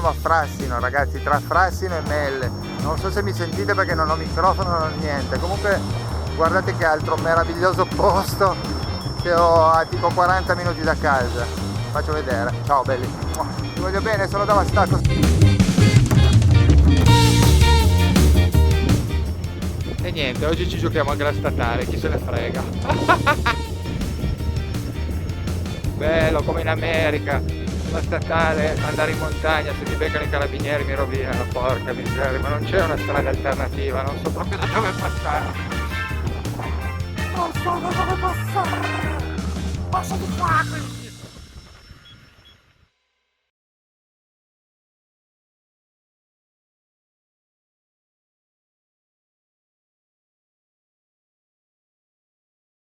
siamo a Frassino, ragazzi, tra Frassino e Melle. Non so se mi sentite perché non ho microfono, non ho niente. Comunque guardate che altro meraviglioso posto che ho a tipo 40 minuti da casa. Faccio vedere. Ciao belli. Vi voglio bene, sono devastato. E niente, oggi ci giochiamo anche la statale, chi se ne frega. Bello, come in America, la statale, andare in montagna, se ti beccano i carabinieri mi rovinano, porca miseria, ma non c'è una strada alternativa, non so proprio da dove passare. Non so da dove passare, passo di qua, quindi.